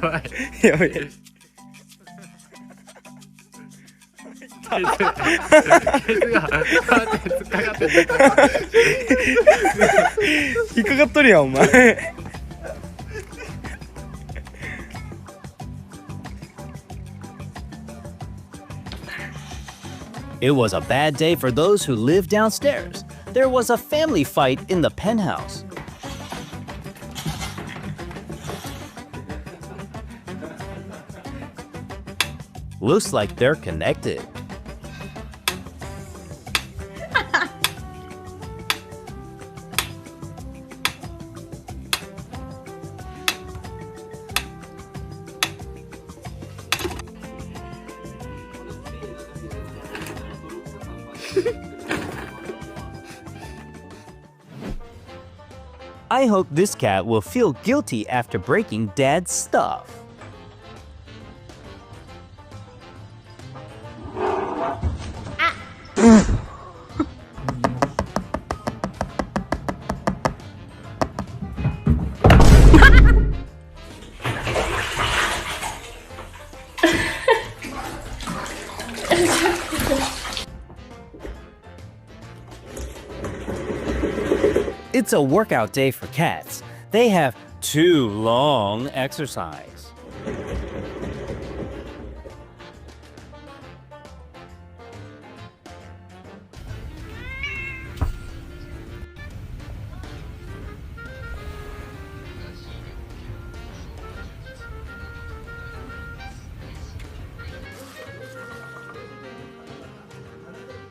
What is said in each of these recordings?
ばい。やべえ。ケツが突っかかってる。引っかかっとるやんお前。It was a bad day for those who lived downstairs. There was a family fight in the penthouse. Looks like they're connected. I hope this cat will feel guilty after breaking Dad's stuff. It's a workout day for cats. They have too long exercise.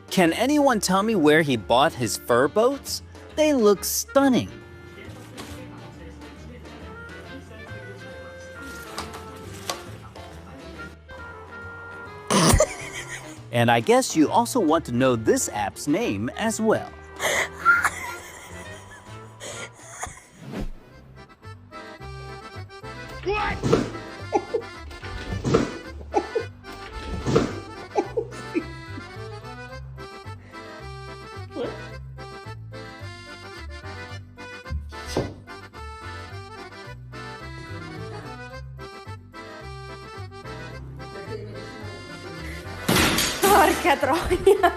Can anyone tell me where he bought his fur boats? They look stunning. And I guess you also want to know this app's name as well. What? Porca troia!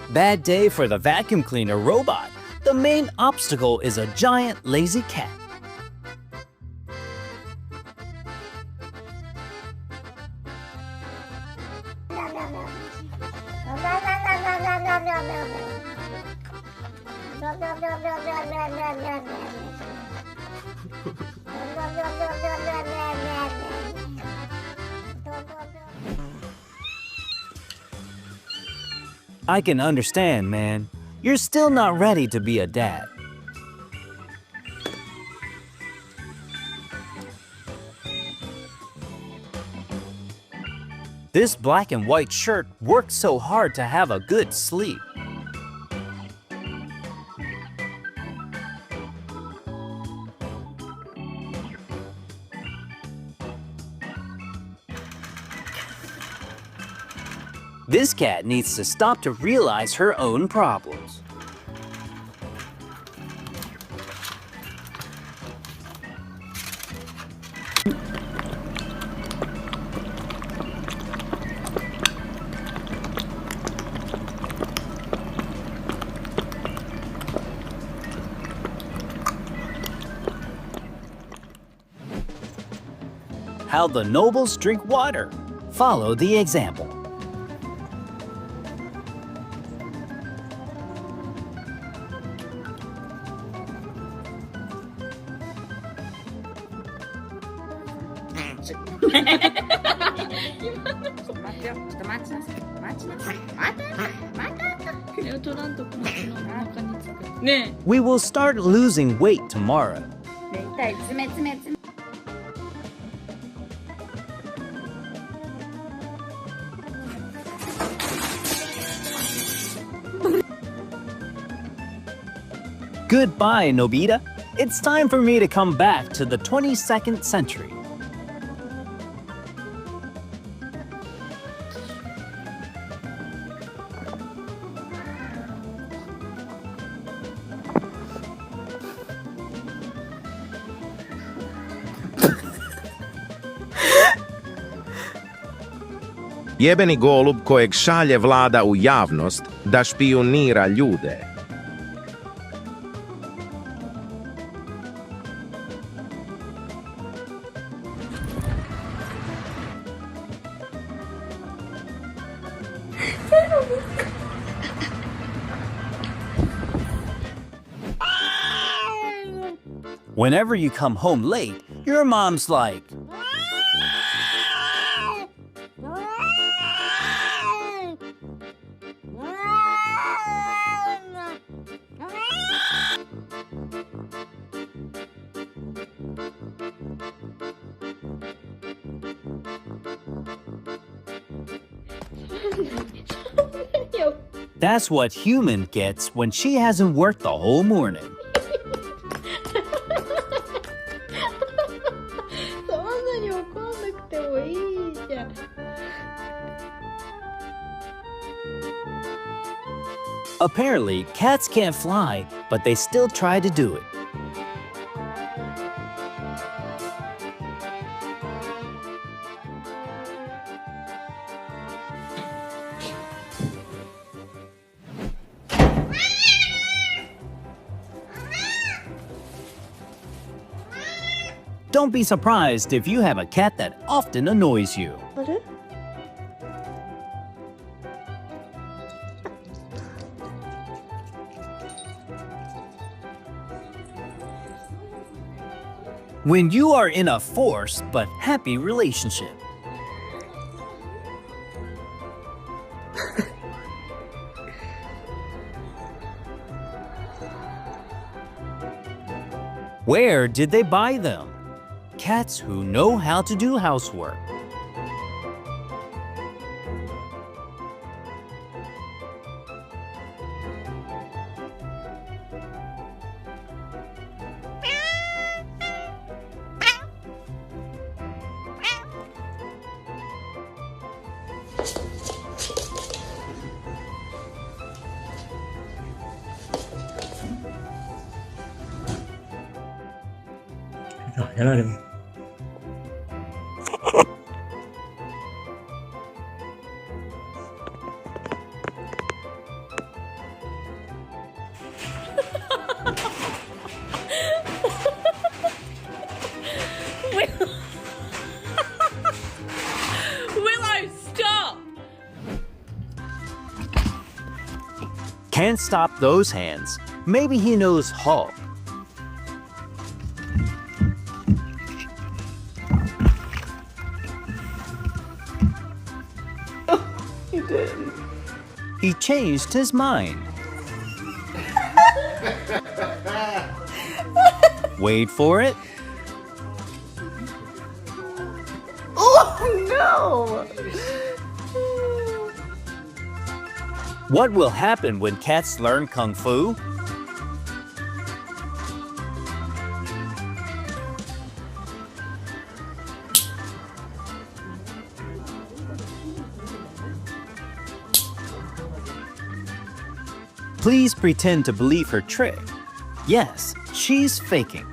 Bad day for the vacuum cleaner robot. The main obstacle is a giant lazy cat. I can understand, man. You're still not ready to be a dad. This black and white shirt worked so hard to have a good sleep. This cat needs to stop to realize her own problems. How the nobles drink water. Follow the example. We will start losing weight tomorrow. Goodbye, Nobita. It's time for me to come back to the 22nd century. Jebeni golub kojeg šalje vlada u javnost da špijunira ljude. Whenever you come home late, your mom's like, that's what human gets when she hasn't worked the whole morning. Apparently, cats can't fly, but they still try to do it. Don't be surprised if you have a cat that often annoys you. When you are in a forced but happy relationship. Where did they buy them? Cats who know how to do housework. Will I stop? Can't stop those hands. Maybe he knows Hulk. You didn't. He changed his mind. Wait for it. Oh no! What will happen when cats learn Kung Fu? Please pretend to believe her trick. Yes, she's faking.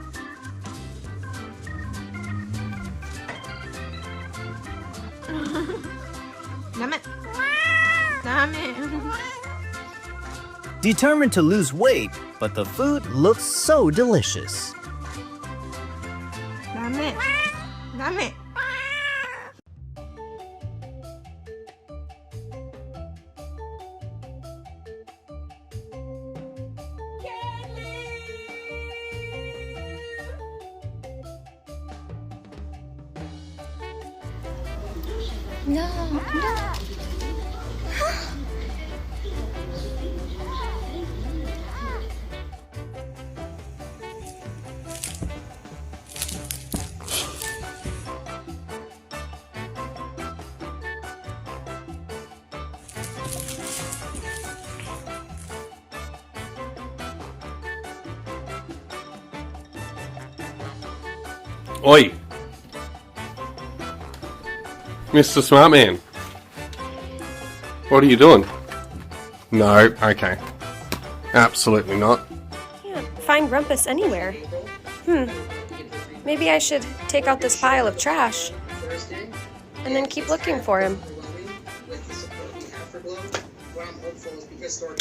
Determined to lose weight, but the food looks so delicious. No, no. Oi! Mr. Smartman. What are you doing? No, okay. Absolutely not. Can't find Rumpus anywhere. Maybe I should take out this pile of trash and then keep looking for him. Afterglow, what I'm hopeful is because storage